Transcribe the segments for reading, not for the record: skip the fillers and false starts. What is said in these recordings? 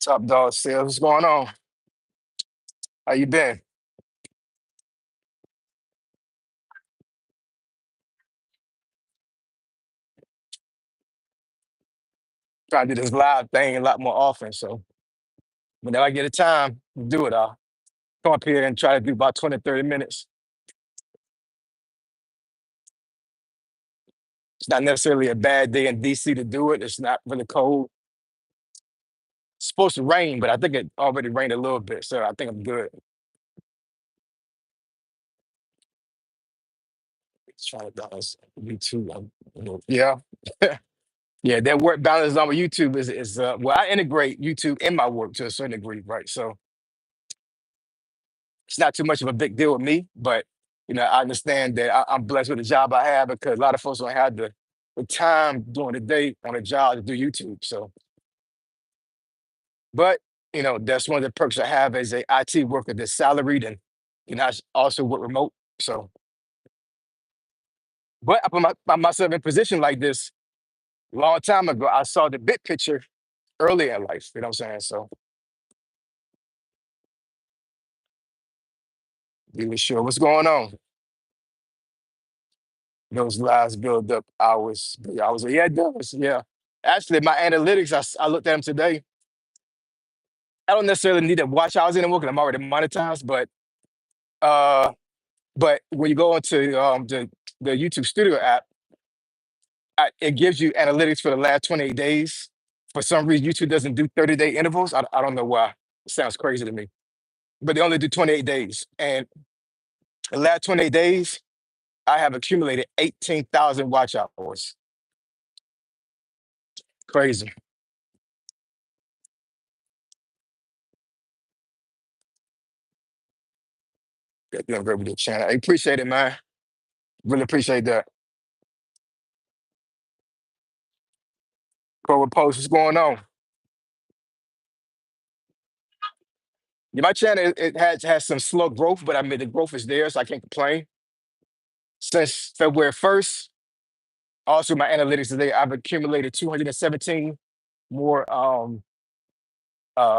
Top dog sales. What's going on? How you been? Trying to do this live thing a lot more often. So whenever I get a time to do it, I'll come up here and try to do about 20, 30 minutes. It's not necessarily a bad day in DC to do it. It's not really cold. It's supposed to rain, but I think it already rained a little bit. So I think I'm good. It's trying to balance YouTube. Yeah. Yeah, that work balance on YouTube is well, I integrate YouTube in my work to a certain degree, right? So it's not too much of a big deal with me, but I understand that I'm blessed with the job I have because a lot of folks don't have the time during the day on a job to do YouTube. So, but that's one of the perks I have as a IT worker that's salaried and I also work remote. So, but I put myself in a position like this a long time ago. I saw the big picture early in life. You know what I'm saying? So, really sure what's going on. Those lives build up hours. Hours. Yeah, it does. Yeah. Actually, my analytics, I looked at them today. I don't necessarily need to watch hours anymore because I'm already monetized. Uh, but when you go into the YouTube Studio app, it gives you analytics for the last 28 days. For some reason, YouTube doesn't do 30-day intervals. I don't know why. It sounds crazy to me. But they only do 28 days. And the last 28 days, I have accumulated 18,000 watch hours. Crazy. Doing great with the channel. I appreciate it, man. Really appreciate that. Cobra Post, what's going on? Yeah, my channel it has some slow growth, but I mean the growth is there, so I can't complain. Since February 1st, also my analytics today, I've accumulated 217 more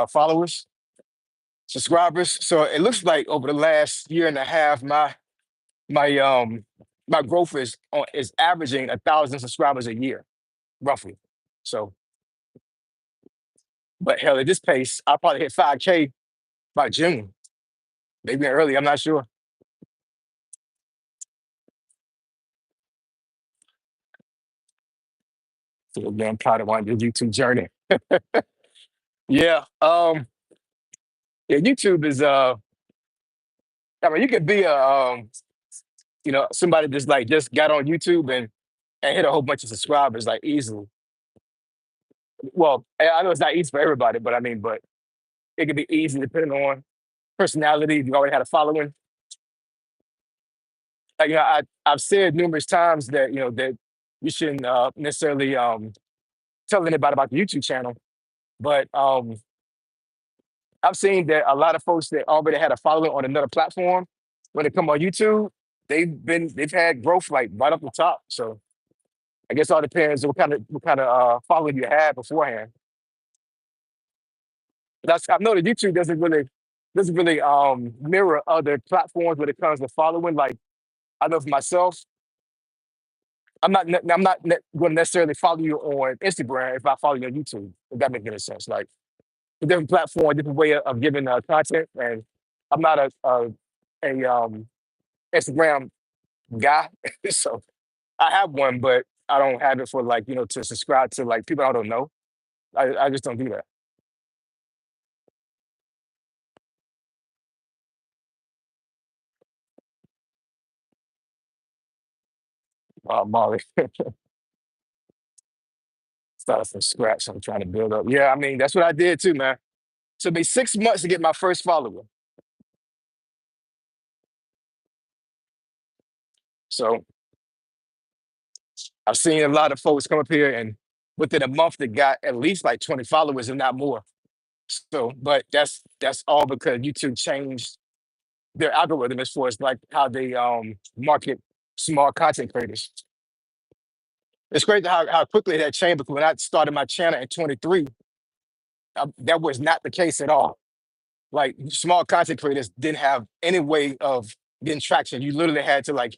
followers, subscribers. So it looks like over the last year and a half, my my growth is averaging 1,000 subscribers a year, roughly. So, but hell, at this pace, I'll probably hit 5K by June, maybe early. I'm not sure. So again, I'm proud of my YouTube journey. Yeah. Yeah, YouTube is I mean you could be a somebody just like just got on YouTube and hit a whole bunch of subscribers like easily. Well, I know it's not easy for everybody, but I mean, but it could be easy depending on personality. If you already had a following. Like, I've said numerous times that that you shouldn't necessarily tell anybody about the YouTube channel, but I've seen that a lot of folks that already had a following on another platform, when they come on YouTube, they've had growth like right up the top. So I guess all depends on what kind of following you had beforehand. That's I know that YouTube doesn't really mirror other platforms when it comes to following. Like I know for myself, I'm not going to necessarily follow you on Instagram if I follow you on YouTube. If that makes any sense, like a different platform, a different way of giving content, and I'm not a Instagram guy, so I have one, but I don't have it for like to subscribe to like people I don't know. I just don't do that. Molly, started from scratch. I'm trying to build up. Yeah, I mean that's what I did too, man. Took me 6 months to get my first follower. So I've seen a lot of folks come up here and within a month they got at least like 20 followers, if not more. So, but that's all because YouTube changed their algorithm as far as like how they market small content creators. It's crazy how quickly that changed because when I started my channel in 23, That was not the case at all. Like small content creators didn't have any way of getting traction. You literally had to like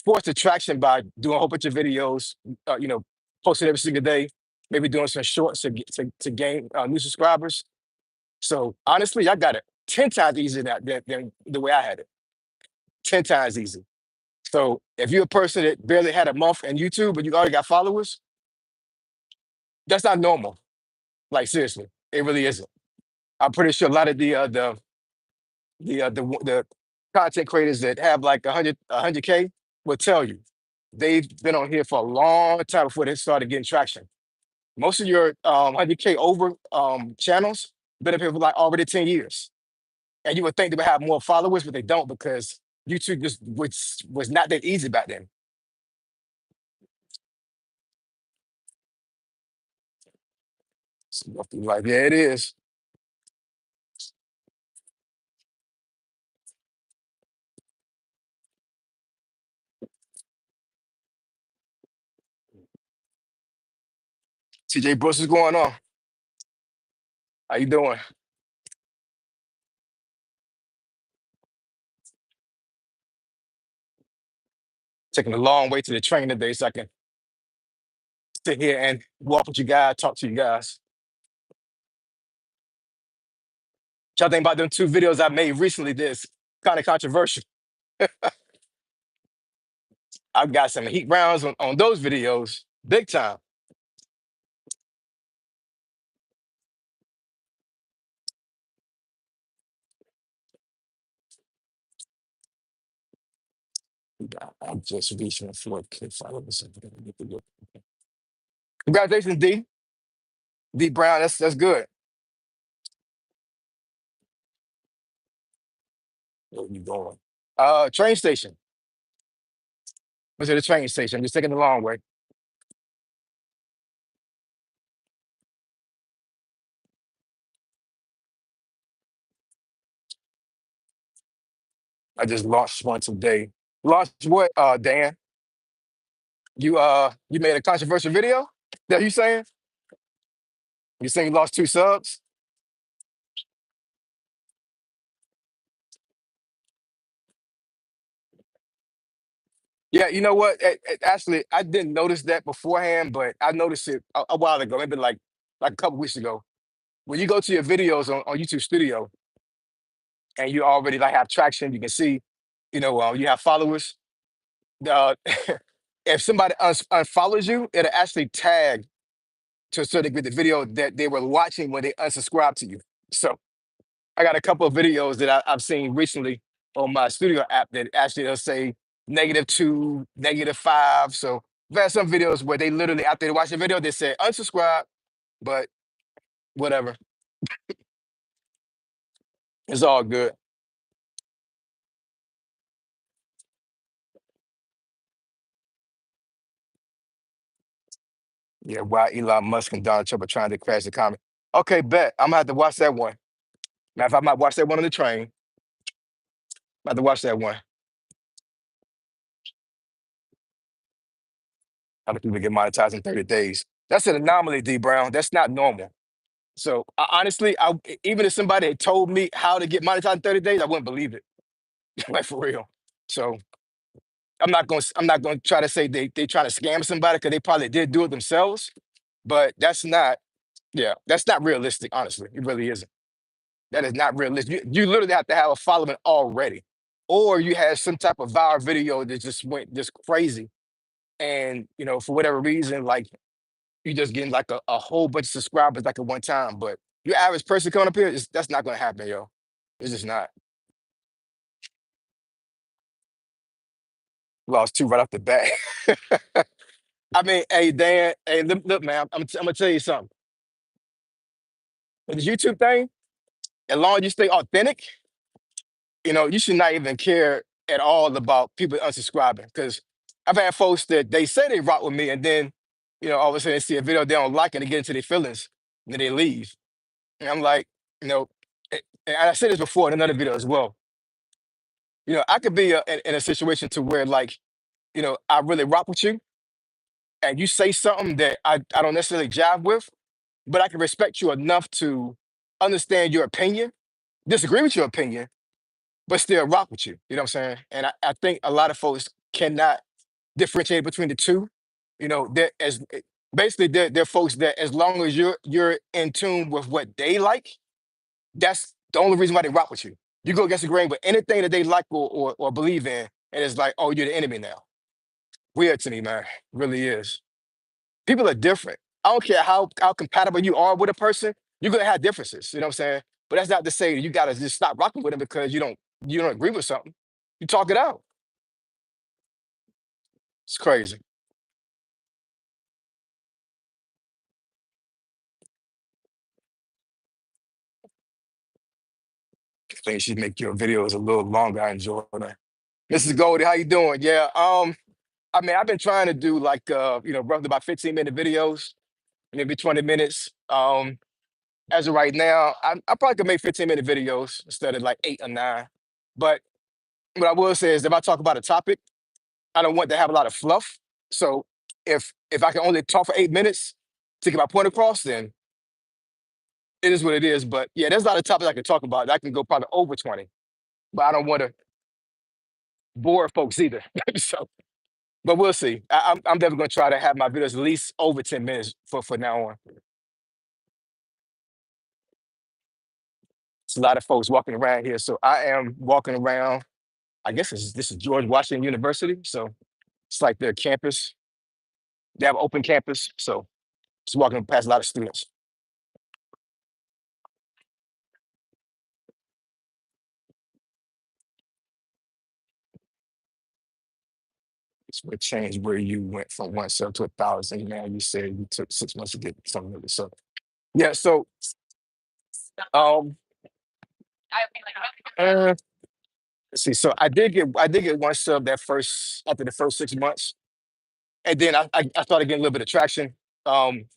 force the traction by doing a whole bunch of videos, you know, posting every single day, maybe doing some shorts to gain new subscribers. So honestly, I got it 10 times easier than the way I had it. 10 times easy. So if you're a person that barely had a month in YouTube, but you already got followers, that's not normal. Like seriously, it really isn't. I'm pretty sure a lot of the content creators that have like 100K will tell you they've been on here for a long time before they started getting traction. Most of your 100K over channels been up here for like already 10 years. And you would think they would have more followers, but they don't because YouTube just was not that easy back then. So, like, yeah, it is. TJ Brooks is going on. How you doing? Taking a long way to the train today so I can sit here and walk with you guys, talk to you guys. What y'all think about them two videos I made recently? This kind of controversial. I've got some heat rounds on those videos, big time. I'm just reaching for 4K followers. Congratulations, D. D Brown. That's good. Where you going? Train station. What's at the train station? I'm just taking the long way. I just launched one today. Launched what, Dan? You made a controversial video? That you saying? You saying you lost 2 subs? Yeah, you know what? Actually, I didn't notice that beforehand, but I noticed it a while ago, maybe like a couple weeks ago. When you go to your videos on YouTube Studio and you already like have traction, you can see, you have followers. Uh, if somebody unfollows you, it'll actually tag to a certain degree the video that they were watching when they unsubscribe to you. So I got a couple of videos that I've seen recently on my studio app that actually they'll say -2, -5. So I've had some videos where they literally, after they watch the video, they say unsubscribe, but whatever. It's all good. Yeah, why Elon Musk and Donald Trump are trying to crash the economy. Okay, bet. I'm gonna have to watch that one. Matter of fact, I might watch that one on the train. I have to watch that one. How do people get monetized in 30 days? That's an anomaly, D Brown. That's not normal. So honestly, even if somebody had told me how to get monetized in 30 days, I wouldn't believe it. Like for real. So I'm not gonna try to say they try to scam somebody because they probably did do it themselves. But that's not realistic, honestly. It really isn't. That is not realistic. You literally have to have a following already. Or you had some type of viral video that just went just crazy. And for whatever reason, like you just getting like a whole bunch of subscribers like at one time. But your average person coming up here, that's not gonna happen, yo. It's just not. Lost two right off the bat. I mean, hey Dan, hey look, man, I'm gonna tell you something. With the YouTube thing, as long as you stay authentic, you should not even care at all about people unsubscribing. Because I've had folks that they say they rock with me, and then all of a sudden they see a video they don't like and they get into their feelings, and then they leave. And I'm like, and I said this before in another video as well. I could be in a situation to where like, I really rock with you, and you say something that I don't necessarily jive with. but I can respect you enough to understand your opinion, disagree with your opinion, but still rock with you. You know what I'm saying? And I think a lot of folks cannot differentiate between the two. You know, basically they're folks that as long as you're in tune with what they like, that's the only reason why they rock with you. You go against the grain with anything that they like or believe in, and it's like, oh, you're the enemy now. Weird to me, man. Really is. People are different. I don't care how compatible you are with a person, you're gonna have differences. You know what I'm saying? But that's not to say you gotta just stop rocking with them because you don't agree with something. You talk it out. It's crazy. I think you should make your videos a little longer. I enjoy that. Mrs. Goldie, how you doing? Yeah. I mean, I've been trying to do like roughly about 15-minute videos, maybe 20 minutes. As of right now, I probably could make 15-minute videos instead of like 8 or 9. But what I will say is if I talk about a topic, I don't want to have a lot of fluff. So if I can only talk for 8 minutes to get my point across, then it is what it is. But yeah, there's a lot of topics I can talk about. I can go probably over 20, but I don't want to bore folks either. So, but we'll see. I'm definitely going to try to have my videos at least over 10 minutes for now on. It's a lot of folks walking around here. So I am walking around. I guess this is George Washington University. So it's like their campus. They have an open campus. So just walking past a lot of students. It's what changed where you went from 1 cell to 1,000. Now you said you took 6 months to get something of it. So yeah. So um, uh, let's see. So I did get 1 sub that first after the first 6 months, and then I started getting a little bit of traction. Um,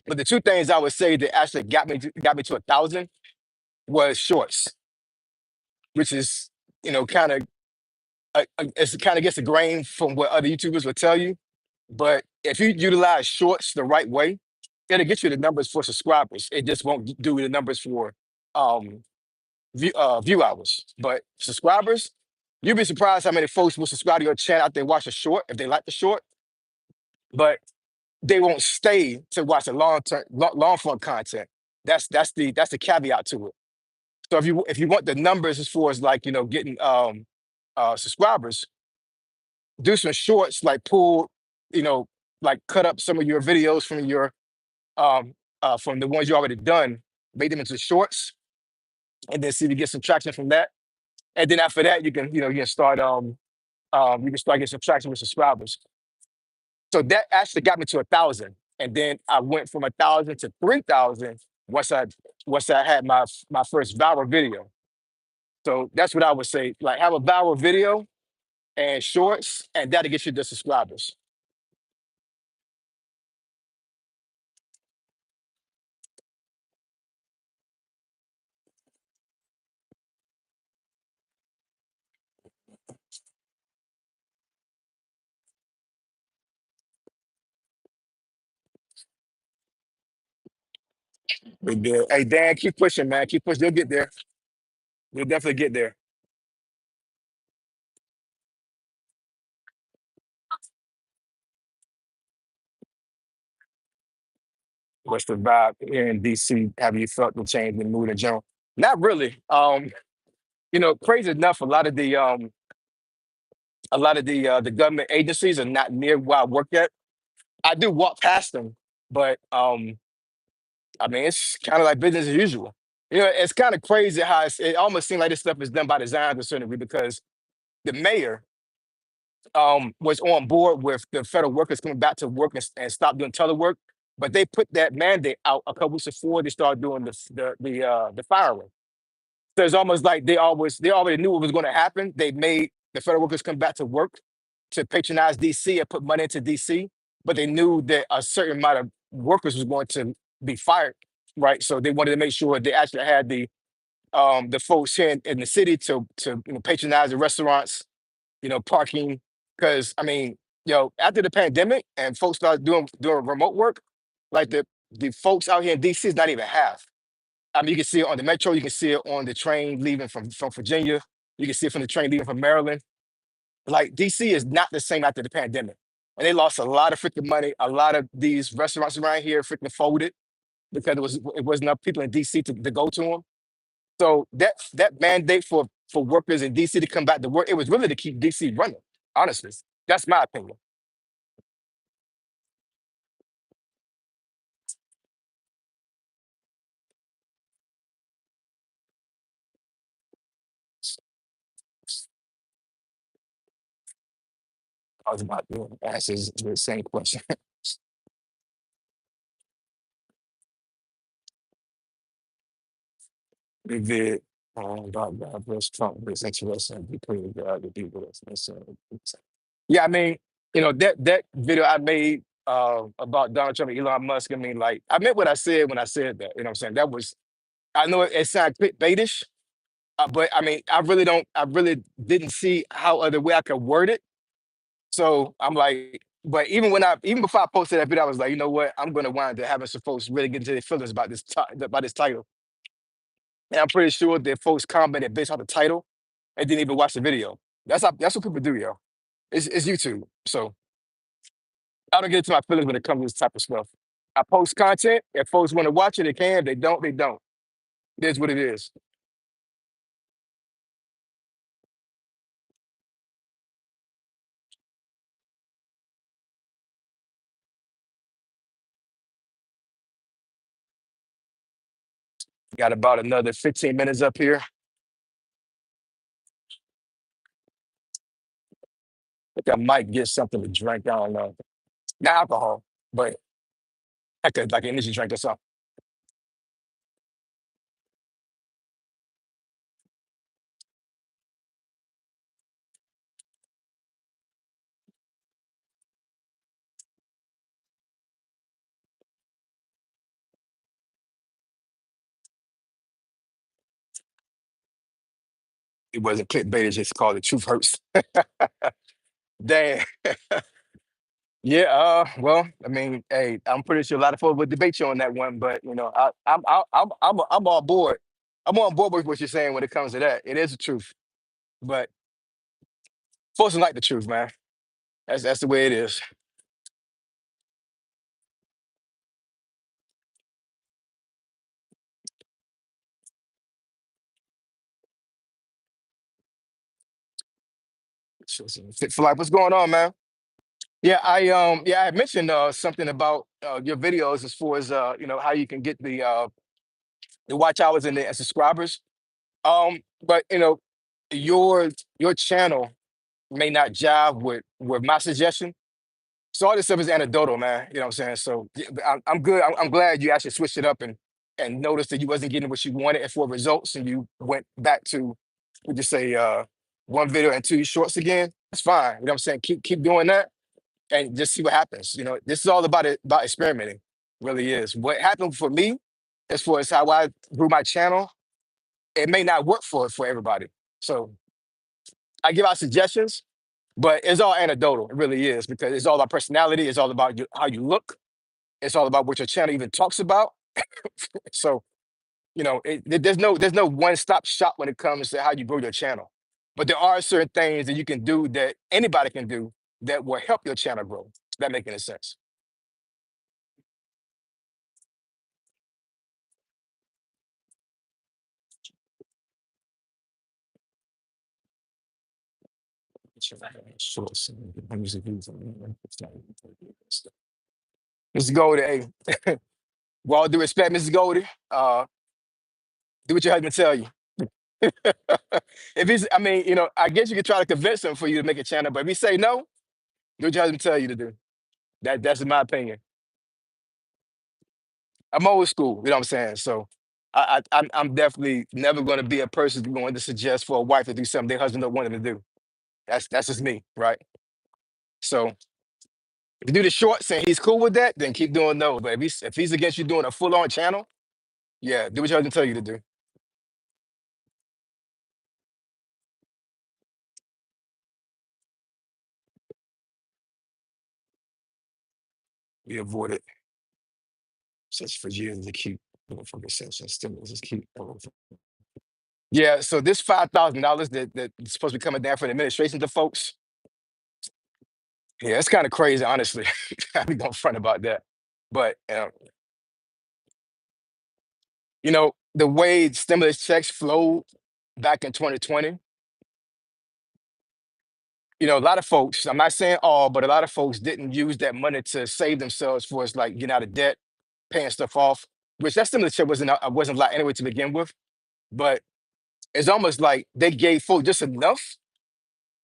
but the two things I would say that actually got me to 1,000 was shorts, which is kind of it's kind of gets the grain from what other YouTubers would tell you. But if you utilize shorts the right way, it'll get you the numbers for subscribers. It just won't do the numbers for um view hours. But subscribers, you'd be surprised how many folks will subscribe to your channel after they watch a short if they like the short, but they won't stay to watch the long form content. That's the caveat to it. So if you want the numbers as far as like getting subscribers, do some shorts like pull you know like cut up some of your videos from the ones you already done, make them into shorts, and then see if you get some traction from that. And then after that, you can start getting some traction with subscribers. So that actually got me to 1,000, and then I went from 1,000 to 3,000 once I had my first viral video. So that's what I would say. Like have a viral video and shorts, and that'll get you the subscribers. Big deal. Hey Dan, keep pushing, man. Keep pushing. You'll get there. You'll definitely get there. What's the vibe here in DC? Have you felt the change in mood in general? Not really. Crazy enough, a lot of the government agencies are not near where I work at. I do walk past them, but I mean it's kind of like business as usual. It's kind of crazy how it almost seems like this stuff is done by design to a certain degree because the mayor was on board with the federal workers coming back to work and stop doing telework, but they put that mandate out a couple weeks before they started doing the firing. So it's almost like they already knew what was going to happen. They made the federal workers come back to work to patronize DC and put money into DC, but they knew that a certain amount of workers was going to be fired, right? So they wanted to make sure they actually had the folks here in the city to patronize the restaurants, parking. Because I mean, after the pandemic and folks started doing remote work, like the folks out here in DC is not even half. I mean, you can see it on the metro. You can see it on the train leaving from Virginia. You can see it from the train leaving from Maryland. Like DC is not the same after the pandemic, and they lost a lot of freaking money. A lot of these restaurants around here freaking folded because it was enough people in DC to go to them. So that mandate for workers in DC to come back to work, it was really to keep DC running. Honestly, that's my opinion. I was about to answer the same question. We did. About God bless Trump. It's interesting because the people that's yeah, I mean, that video I made about Donald Trump and Elon Musk. I mean, like I meant what I said when I said that. You know what I'm saying? That was I know it sounded clickbaitish, but I mean, I really didn't see how other way I could word it. So I'm like, but even before I posted that video, I was like, you know what? I'm gonna wind up having some folks really get into their feelings about about this title. And I'm pretty sure that folks commented based on the title and didn't even watch the video. That's what people do, yo. It's YouTube. So I don't get into my feelings when it comes to this type of stuff. I post content. If folks want to watch it, they can. If they don't, they don't. It is what it is. Got about another 15 minutes up here. I think I might get something to drink. I don't know. Not alcohol, but like an energy drink or something. It wasn't clickbait. It's just called The Truth Hurts. Damn. Yeah, well, I mean, hey, I'm pretty sure a lot of folks would debate you on that one, but I'm on board. I'm on board with what you're saying when it comes to that. It is the truth, but folks don't like the truth, man. That's the way it is. Fit for life. What's going on, man? Yeah, I had mentioned something about your videos as far as how you can get the watch hours and the subscribers. But your your channel may not jive with my suggestion. So all this stuff is anecdotal, man. You know what I'm saying? So yeah, but I'm good. I'm glad you actually switched it up and noticed that you wasn't getting what you wanted and for results, and you went back to would you say one video and two shorts again. That's fine. You know what I'm saying? Keep doing that and just see what happens. This is all about about experimenting. Really is. What happened for me, as far as how I grew my channel, it may not work for everybody. So I give out suggestions, but it's all anecdotal. It really is because it's all about personality. It's all about how you look. It's all about what your channel even talks about. So there's no one stop shop when it comes to how you grow your channel. But there are certain things that you can do that anybody can do that will help your channel grow. If that make any sense? Mrs. Goldie, hey, with all due respect, Mrs. Goldie, do what your husband tell you. If he's, I mean, I guess you could try to convince him for you to make a channel, but if he say no, do what your husband tell you to do. That's in my opinion. I'm old school, you know what I'm saying? So I'm definitely never going to be a person who's going to suggest for a wife to do something their husband don't want them to do. That's just me, right? So if you do the shorts and he's cool with that, then keep doing those. But if he's against you doing a full on channel, yeah, do what your husband tell you to do. We avoid it. Such for years is a cute motherfucker session. Stimulus is cute. Yeah, so this $5,000 that's supposed to be coming down from the administration to folks, yeah, it's kind of crazy, honestly. I be going front about that. But the way stimulus checks flowed back in 2020, a lot of folks, I'm not saying all, but a lot of folks didn't use that money to save themselves for us like getting out of debt, paying stuff off, which that stimulus check wasn't a lot anyway to begin with. But it's almost like they gave folks just enough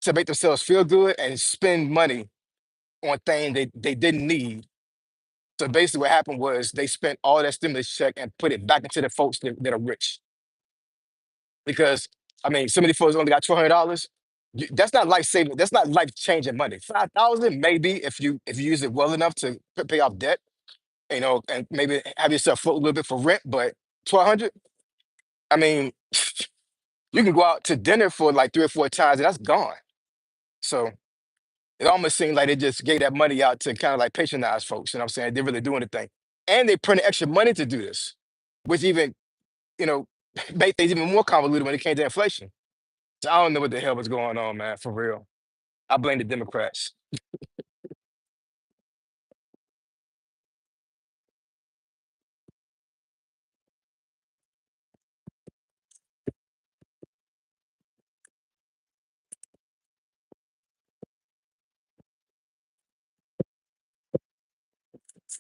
to make themselves feel good and spend money on things they didn't need. So basically, what happened was they spent all that stimulus check and put it back into the folks that are rich. Because I mean, some of these folks only got $1,200. That's not life saving. That's not life changing money. 5,000 maybe if you use it well enough to pay off debt, and maybe have yourself float a little bit for rent. But 1,200, I mean, you can go out to dinner for like 3 or 4 times and that's gone. So it almost seemed like they just gave that money out to kind of like patronize folks. You know what I'm saying? They really doing the thing. And they printed extra money to do this, which even, you know, made things even more convoluted when it came to inflation. So I don't know what the hell was going on, man, for real. I blame the Democrats.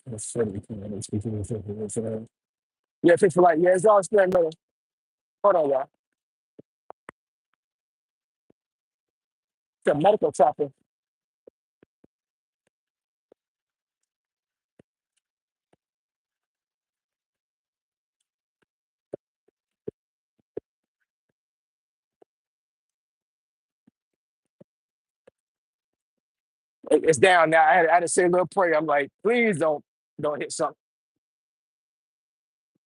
That's funny. Yeah, fix for like, yeah, it's all spent money. Hold on, y'all. It's a medical chopper. It's down now. I had to say a little prayer. I'm like, please don't hit something.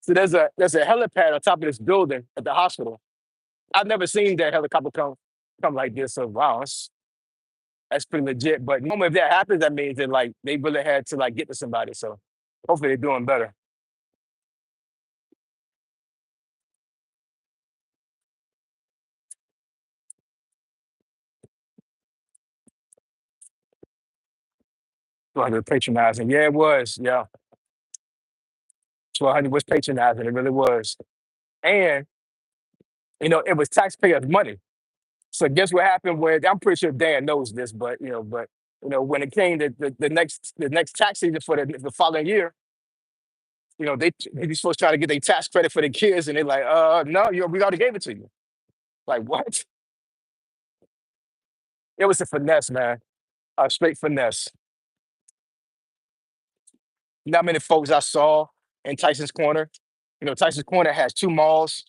So there's a helipad on top of this building at the hospital. I've never seen that helicopter come like this. So wow, that's pretty legit. But normally if that happens, that means that like they really had to like get to somebody. So hopefully they're doing better. Well, they're patronizing. Yeah, it was. Yeah. 1,200 was patronizing. It really was. And it was taxpayers' money. So guess what happened when I'm pretty sure Dan knows this, but when it came to the next tax season for the following year, these folks trying to get their tax credit for their kids, and they're like, no, we already gave it to you. Like what? It was a finesse, man. A straight finesse. Not many folks I saw in Tyson's Corner. Tyson's Corner has two malls.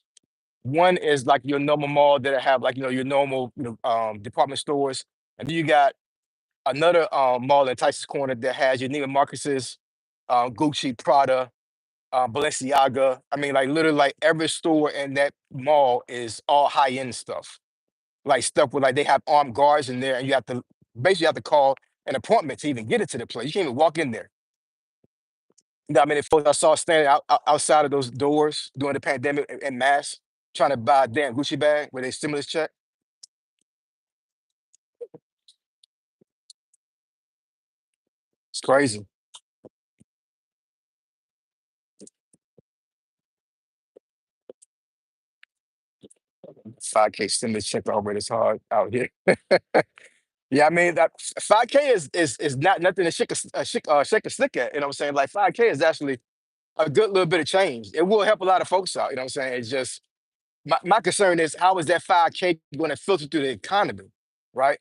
One is like your normal mall that have like your normal department stores, and then you got another mall in Tyson's Corner that has your Neiman Marcus's, Gucci, Prada, Balenciaga. I mean, like literally, like every store in that mall is all high end stuff, like stuff with like they have armed guards in there, and you have to basically have to call an appointment to even get into the place. You can't even walk in there. I mean, folks I saw standing outside of those doors during the pandemic in mass trying to buy a damn Gucci bag with a stimulus check. It's crazy. 5K stimulus check already is hard out here. Yeah, I mean that 5K is not nothing to shake a stick at. You know what I'm saying? Like 5K is actually a good little bit of change. It will help a lot of folks out. You know what I'm saying? It's just my concern is how is that 5K going to filter through the economy, right?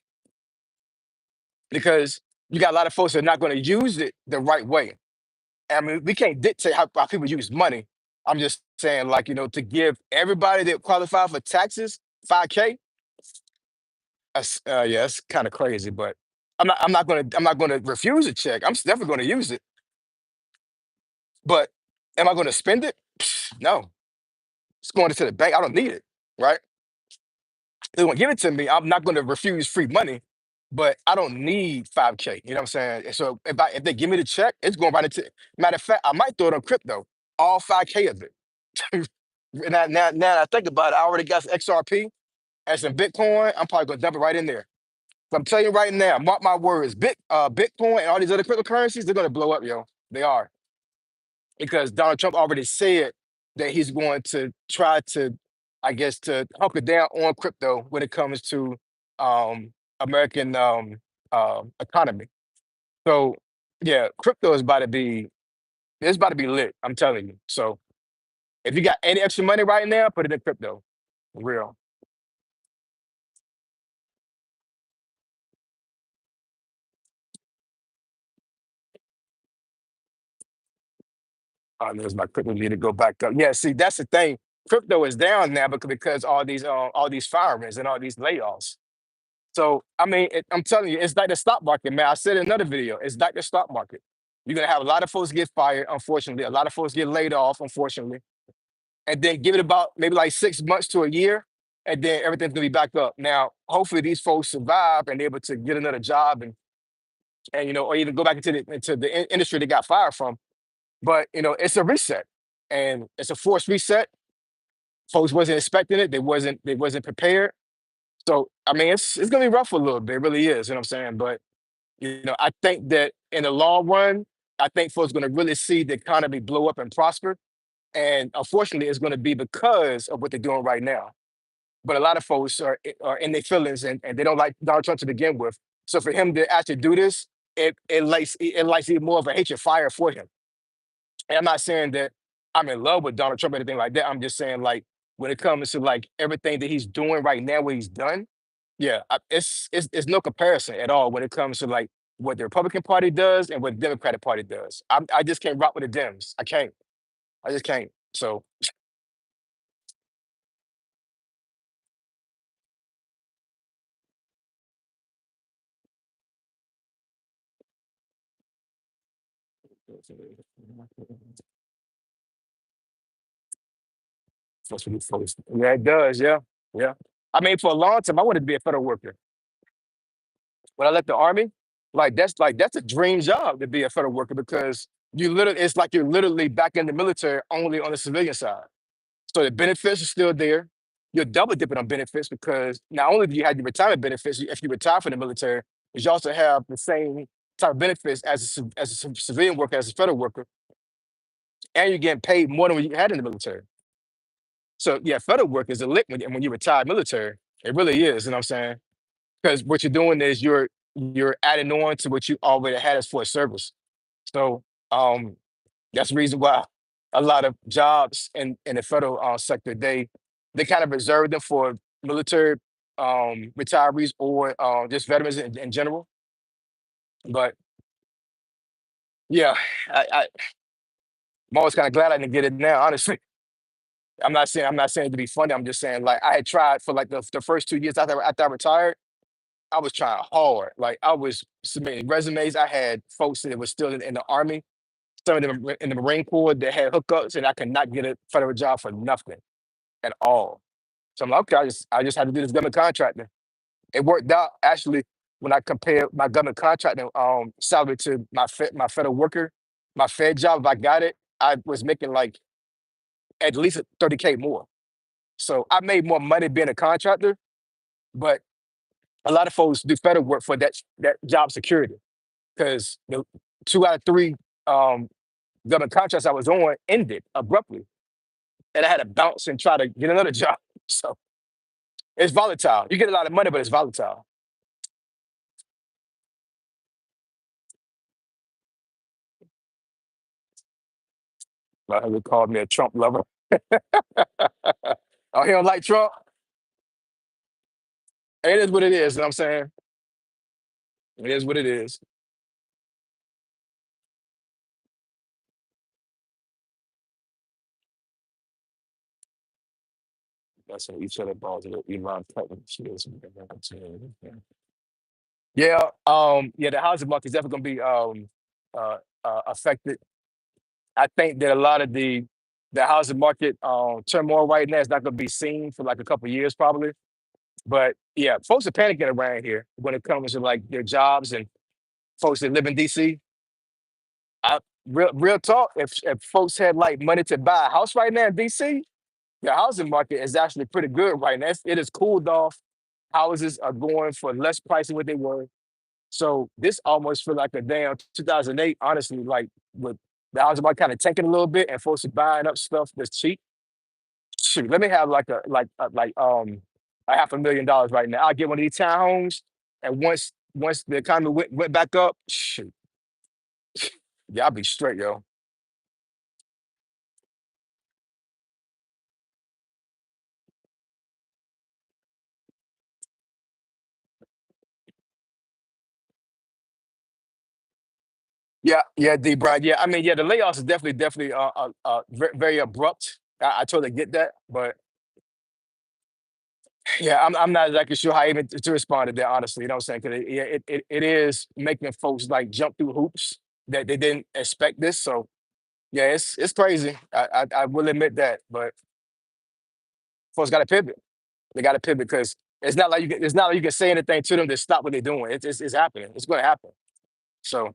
Because you got a lot of folks that are not going to use it the right way. I mean, we can't dictate how people use money. I'm just saying, like, to give everybody that qualify for taxes 5K. Yeah, it's kind of crazy, but I'm not gonna refuse a check. I'm definitely gonna use it. But am I gonna spend it? No. It's going into the bank. I don't need it, right? They want to give it to me. I'm not gonna refuse free money, but I don't need 5K. You know what I'm saying? And so if they give me the check, it's going right into. Matter of fact, I might throw it on crypto, all 5K of it. Now I think about it, I already got some XRP and some Bitcoin. I'm probably gonna dump it right in there. So I'm telling you right now, mark my words, Bitcoin and all these other cryptocurrencies, they're gonna blow up, yo. They are, because Donald Trump already said that he's going to try to, I guess, to hunker down on crypto when it comes to American economy. So yeah, crypto is about to be it's about to be lit. I'm telling you. So if you got any extra money right now, put it in crypto. For real. There's my crypto need to go back up. Yeah, see, that's the thing. Crypto is down now because all these firings and all these layoffs. So I mean, I'm telling you, it's like the stock market, man. I said in another video, it's like the stock market. You're gonna have a lot of folks get fired, unfortunately. A lot of folks get laid off, unfortunately, and then give it about maybe like 6 months to a year, and then everything's gonna be back up. Now, hopefully, these folks survive and they're able to get another job and or even go back into the industry they got fired from. But it's a reset, and it's a forced reset. Folks wasn't expecting it. They wasn't prepared. So I mean, it's gonna be rough a little bit. It really is. You know what I'm saying? But I think that in the long run, I think folks going to really see the economy blow up and prosper. And unfortunately, it's going to be because of what they're doing right now. But a lot of folks are in their feelings, and they don't like Donald Trump to begin with. So for him to actually do this, it lights even more of a hatred fire for him. And I'm not saying that I'm in love with Donald Trump or anything like that. I'm just saying, like, when it comes to like everything that he's doing right now, what he's done, yeah, it's no comparison at all when it comes to like what the Republican Party does and what the Democratic Party does. I just can't rock with the Dems. I can't. I just can't. So that's what he folks. Yeah, it does. Yeah, yeah. I mean, for a long time, I wanted to be a federal worker. When I left the army, like that's a dream job to be a federal worker because it's like you're literally back in the military only on the civilian side. So the benefits are still there. You're double dipping on benefits because not only do you have the retirement benefits if you retire from the military, but you also have the same type of benefits as a civilian worker, as a federal worker, and you're getting paid more than what you had in the military. So yeah, federal work is a lick when you retire military. It really is, you know what I'm saying? Because what you're doing is you're adding on to what you already had as for a service. So um, that's the reason why a lot of jobs in the federal sector they kind of reserve them for military retirees or just veterans in general. But yeah, I'm always kind of glad I didn't get it now. Honestly, I'm not saying it to be funny. I'm just saying like I had tried for like the first 2 years after I retired. I was trying hard. Like I was submitting resumes. I had folks that were still in the army, some of them were in the Marine Corps that had hookups, and I could not get a federal job for nothing at all. So I'm like, okay, I just had to do this government contracting. It worked out actually when I compared my government contracting salary to my federal worker, my Fed job. If I got it, I was making like at least 30K more. So I made more money being a contractor, but a lot of folks do federal work for that job security because 2 out of 3 um, government contracts I was on ended abruptly, and I had to bounce and try to get another job. So it's volatile. You get a lot of money, but it's volatile. My husband called me a Trump lover. Oh, he don't like Trump. It is what it is. You know what I'm saying? It is what it is. That's what each other balls with Elon Cutting. She is. Yeah. Yeah. The housing market is definitely going to be affected. I think that a lot of the housing market turmoil right now is not going to be seen for like a couple of years, probably. But yeah, folks are panicking around here when it comes to like their jobs and folks that live in DC. Real talk, if folks had like money to buy a house right now in DC, the housing market is actually pretty good right now. It is cooled off. Houses are going for less price than what they were. So this almost feel like a damn 2008, honestly, like with the housing market kind of tanking a little bit and folks are buying up stuff that's cheap. Shoot, let me have a $500,000 right now. I'll get one of these townhomes, and once the economy went back up, shoot, yeah, I'll be straight, yo. Yeah, yeah, D. Brian. Yeah, I mean, yeah, the layoffs is definitely very abrupt. I totally get that, but yeah, I'm not exactly sure how even to respond to that, honestly. You know what I'm saying? Because it is making folks like jump through hoops that they didn't expect this. So yeah, it's crazy. I will admit that, but folks got to pivot. They got to pivot because it's not like you can say anything to them to stop what they're doing. It's happening. It's going to happen. So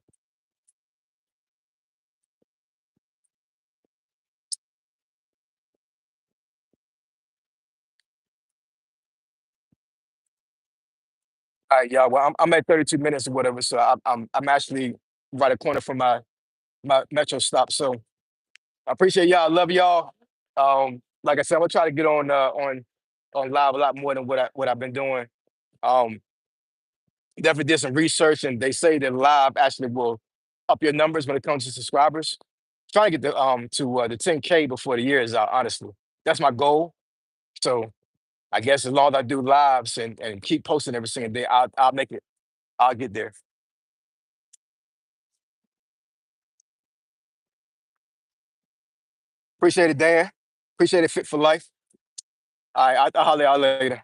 yeah, well, I'm at 32 minutes or whatever. So I'm actually right a corner from my metro stop. So I appreciate y'all. I love y'all. Like I said, I'm gonna try to get on live a lot more than what I've been doing. Um, Definitely did some research, and they say that live actually will up your numbers when it comes to subscribers. Trying to get the 10K before the year is out. Honestly, that's my goal. So I guess as long as I do lives and keep posting every single day, I'll make it. I'll get there. Appreciate it, Dan. Appreciate it, Fit for Life. All right, I'll holler at y'all later.